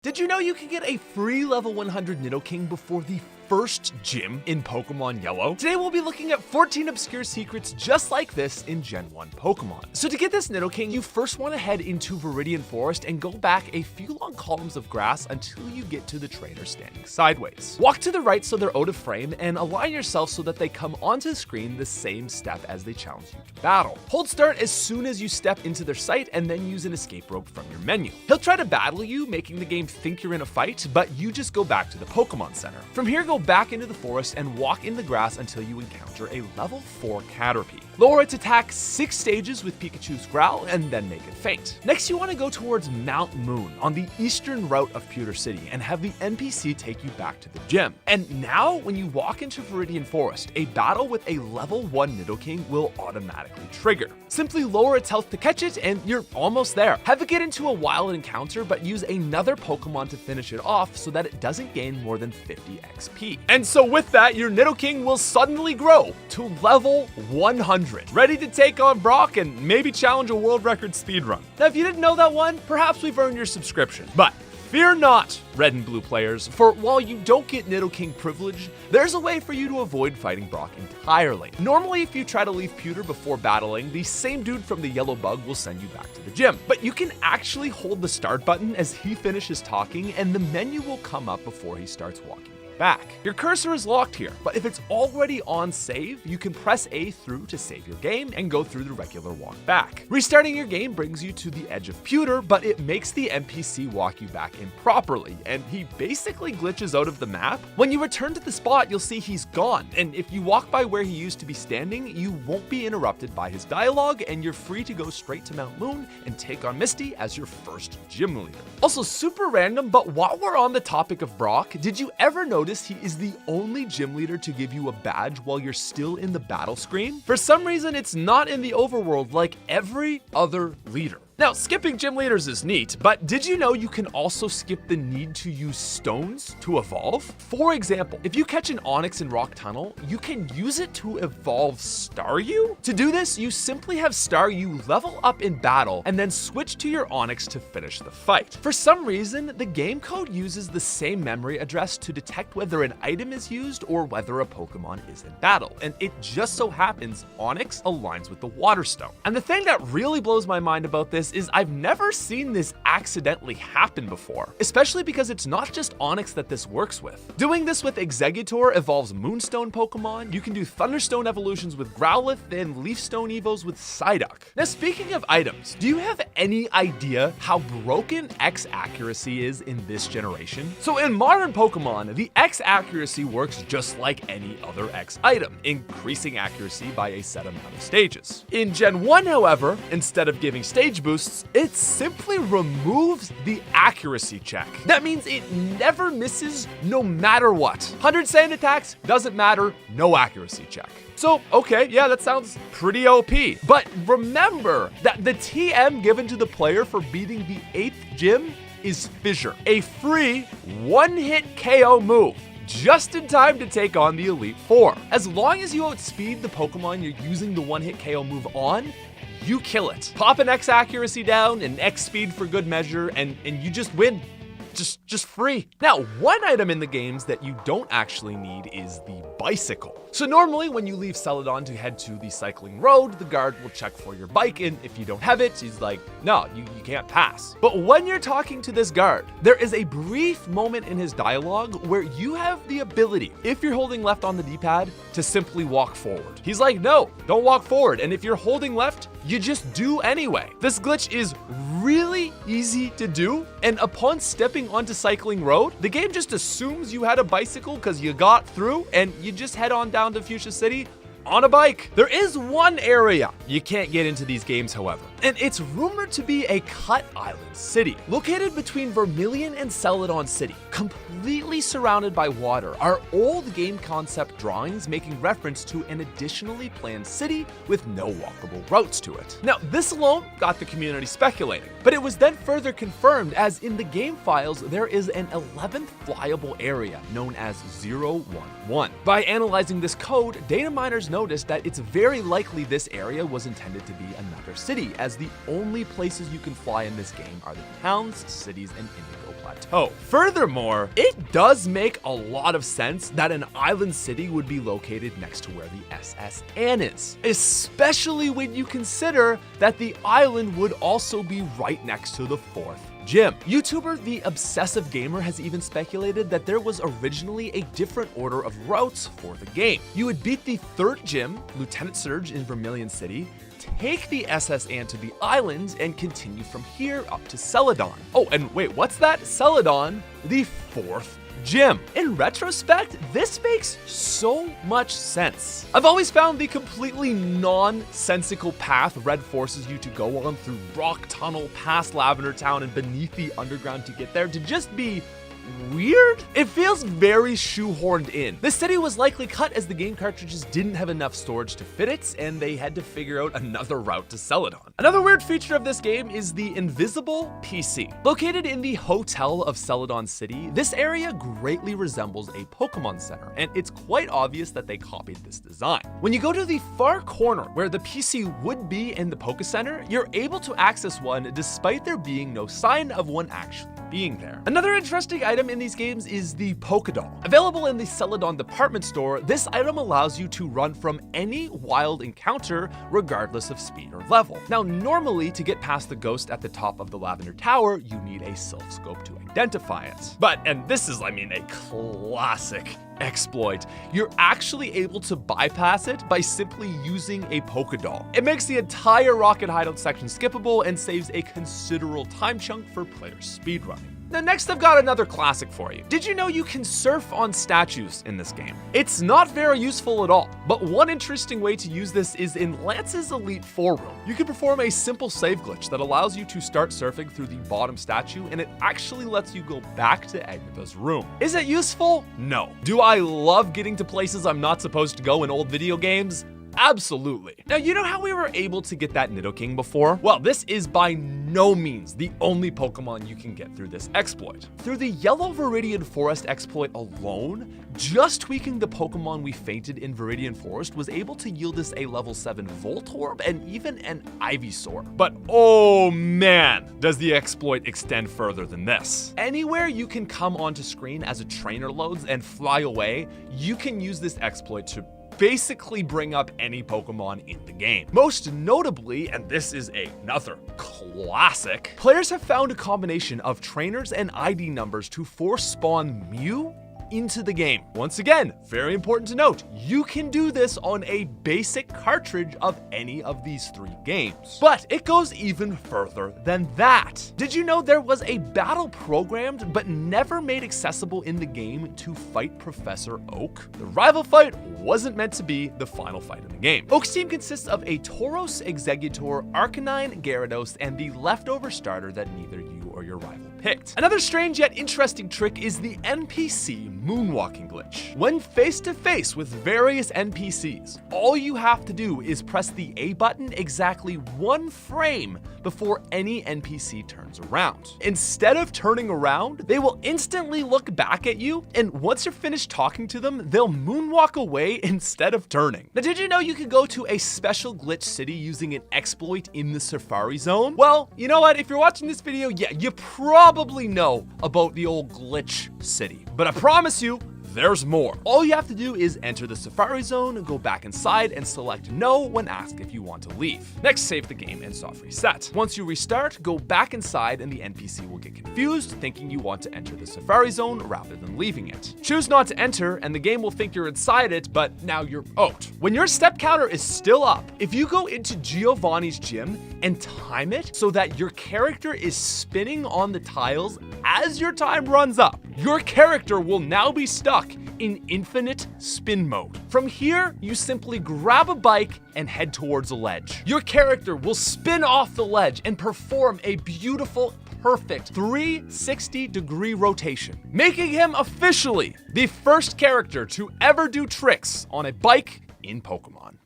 Did you know you can get a free level 100 Nidoking before the first gym in Pokemon Yellow? Today we'll be looking at 14 obscure secrets just like this in Gen 1 Pokemon. So to get this Nidoking, you first want to head into Viridian Forest and go back a few long columns of grass until you get to the trainer standing sideways. Walk to the right so they're out of frame and align yourself so that they come onto the screen the same step as they challenge you to battle. Hold start as soon as you step into their sight and then use an escape rope from your menu. He'll try to battle you, making the game think you're in a fight, but you just go back to the Pokemon Center. From here, go back into the forest and walk in the grass until you encounter a level 4 Caterpie. Lower its attack 6 stages with Pikachu's growl and then make it faint. Next, you want to go towards Mount Moon on the eastern route of Pewter City and have the NPC take you back to the gym. And now, when you walk into Viridian Forest, a battle with a level 1 Nidoking will automatically trigger. Simply lower its health to catch it and you're almost there. Have it get into a wild encounter, but use another Pokemon to finish it off so that it doesn't gain more than 50 XP. And so with that, your Nidoking will suddenly grow to level 100. Ready to take on Brock and maybe challenge a world record speedrun. Now, if you didn't know that one, perhaps we've earned your subscription. But fear not, red and blue players, for while you don't get Nidoking privilege, there's a way for you to avoid fighting Brock entirely. Normally, if you try to leave Pewter before battling, the same dude from the yellow bug will send you back to the gym. But you can actually hold the start button as he finishes talking and the menu will come up before he starts walking back. Your cursor is locked here, but if it's already on save, you can press A through to save your game and go through the regular walk back. Restarting your game brings you to the edge of Pewter, but it makes the NPC walk you back improperly, and he basically glitches out of the map. When you return to the spot, you'll see he's gone, and if you walk by where he used to be standing, you won't be interrupted by his dialogue, and you're free to go straight to Mount Moon and take on Misty as your first gym leader. Also, super random, but while we're on the topic of Brock, did you ever notice he is the only gym leader to give you a badge while you're still in the battle screen? For some reason, it's not in the overworld like every other leader. Now, skipping gym leaders is neat, but did you know you can also skip the need to use stones to evolve? For example, if you catch an Onix in Rock Tunnel, you can use it to evolve Staryu. To do this, you simply have Staryu level up in battle and then switch to your Onix to finish the fight. For some reason, the game code uses the same memory address to detect whether an item is used or whether a Pokemon is in battle, and it just so happens Onix aligns with the Water Stone. And the thing that really blows my mind about this is I've never seen this accidentally happen before, especially because it's not just Onix that this works with. Doing this with Exeggutor evolves Moonstone Pokemon, you can do Thunderstone evolutions with Growlithe, and Leafstone evos with Psyduck. Now, speaking of items, do you have any idea how broken X accuracy is in this generation? So in modern Pokemon, the X accuracy works just like any other X item, increasing accuracy by a set amount of stages. In Gen 1, however, instead of giving stage boosts, it simply removes the accuracy check. That means it never misses no matter what. 100 sand attacks, doesn't matter, no accuracy check. So, okay, yeah, that sounds pretty OP. But remember that the TM given to the player for beating the 8th gym is Fissure, a free one-hit KO move, just in time to take on the Elite Four. As long as you outspeed the Pokemon you're using the one-hit KO move on, you kill it. Pop an X accuracy down and X speed for good measure, and you just win. Just free. Now, one item in the games that you don't actually need is the bicycle. So normally when you leave Celadon to head to the cycling road, the guard will check for your bike, and if you don't have it, he's like, no, you can't pass. But when you're talking to this guard, there is a brief moment in his dialogue where you have the ability, if you're holding left on the D-pad, to simply walk forward. He's like, no, don't walk forward. And if you're holding left, you just do anyway. This glitch is really easy to do, and upon stepping onto cycling road, the game just assumes you had a bicycle because you got through, and you just head on down to Fuchsia City on a bike. There is one area you can't get into these games, however, and it's rumored to be a cut island city. Located between Vermilion and Celadon City, completely surrounded by water, are old game concept drawings making reference to an additionally planned city with no walkable routes to it. Now, this alone got the community speculating, but it was then further confirmed as in the game files there is an 11th flyable area known as 011. By analyzing this code, data miners noticed that it's very likely this area was intended to be another city, as the only places you can fly in this game are the towns, cities, and indigo plateau. Furthermore, it does make a lot of sense that an island city would be located next to where the SS Anne is, especially when you consider that the island would also be right next to the 4th gym. YouTuber The Obsessive Gamer has even speculated that there was originally a different order of routes for the game. You would beat the 3rd gym, Lieutenant Surge in Vermilion City, take the SS Anne to the islands, and continue from here up to Celadon. Oh, and wait, what's that? Celadon, the 4th gym. In retrospect, this makes so much sense. I've always found the completely nonsensical path Red forces you to go on through Rock Tunnel, past Lavender Town, and beneath the underground to get there to just be weird? It feels very shoehorned in. The city was likely cut as the game cartridges didn't have enough storage to fit it, and they had to figure out another route to Celadon. Another weird feature of this game is the invisible PC. Located in the Hotel of Celadon City, this area greatly resembles a Pokémon Center, and it's quite obvious that they copied this design. When you go to the far corner where the PC would be in the Poké Center, you're able to access one despite there being no sign of one actually being there. Another interesting item in these games is the Pokédoll. Available in the Celadon department store, this item allows you to run from any wild encounter regardless of speed or level. Now, normally to get past the ghost at the top of the Lavender Tower, you need a Sylph Scope to identify it. But, and this is, I mean, a classic exploit, you're actually able to bypass it by simply using a Pokédoll. It makes the entire Rocket Hideout section skippable and saves a considerable time chunk for players speedrunning. Now next I've got another classic for you. Did you know you can surf on statues in this game? It's not very useful at all, but one interesting way to use this is in Lance's Elite 4 room. You can perform a simple save glitch that allows you to start surfing through the bottom statue, and it actually lets you go back to Agatha's room. Is it useful? No. Do I love getting to places I'm not supposed to go in old video games? Absolutely. Now, you know how we were able to get that Nidoking before? Well, this is by no means the only Pokemon you can get through this exploit. Through the Yellow Viridian Forest exploit alone, just tweaking the Pokemon we fainted in Viridian Forest was able to yield us a level 7 Voltorb and even an Ivysaur. But oh man, does the exploit extend further than this. Anywhere you can come onto screen as a trainer loads and fly away, you can use this exploit to basically bring up any Pokemon in the game. Most notably, and this is another classic, players have found a combination of trainers and ID numbers to force spawn Mew into the game. Once again, very important to note, you can do this on a basic cartridge of any of these 3 games. But it goes even further than that. Did you know there was a battle programmed but never made accessible in the game to fight Professor Oak? The rival fight wasn't meant to be the final fight in the game. Oak's team consists of a Tauros, Exeggutor, Arcanine, Gyarados, and the leftover starter that neither you or your rival picked. Another strange yet interesting trick is the NPC moonwalking glitch. When face to face with various NPCs, all you have to do is press the A button exactly 1 frame before any NPC turns around. Instead of turning around, they will instantly look back at you, and once you're finished talking to them, they'll moonwalk away instead of turning. Now, did you know you could go to a special glitch city using an exploit in the Safari Zone? Well, you know what? If you're watching this video, yeah, you probably know about the old glitch city, but I promise you, there's more. All you have to do is enter the Safari Zone, go back inside, and select no when asked if you want to leave. Next, save the game and soft reset. Once you restart, go back inside and the NPC will get confused, thinking you want to enter the Safari Zone rather than leaving it. Choose not to enter and the game will think you're inside it, but now you're out. When your step counter is still up, if you go into Giovanni's gym and time it so that your character is spinning on the tiles as your time runs up, your character will now be stuck in infinite spin mode. From here, you simply grab a bike and head towards a ledge. Your character will spin off the ledge and perform a beautiful, perfect 360-degree rotation, making him officially the first character to ever do tricks on a bike in Pokemon.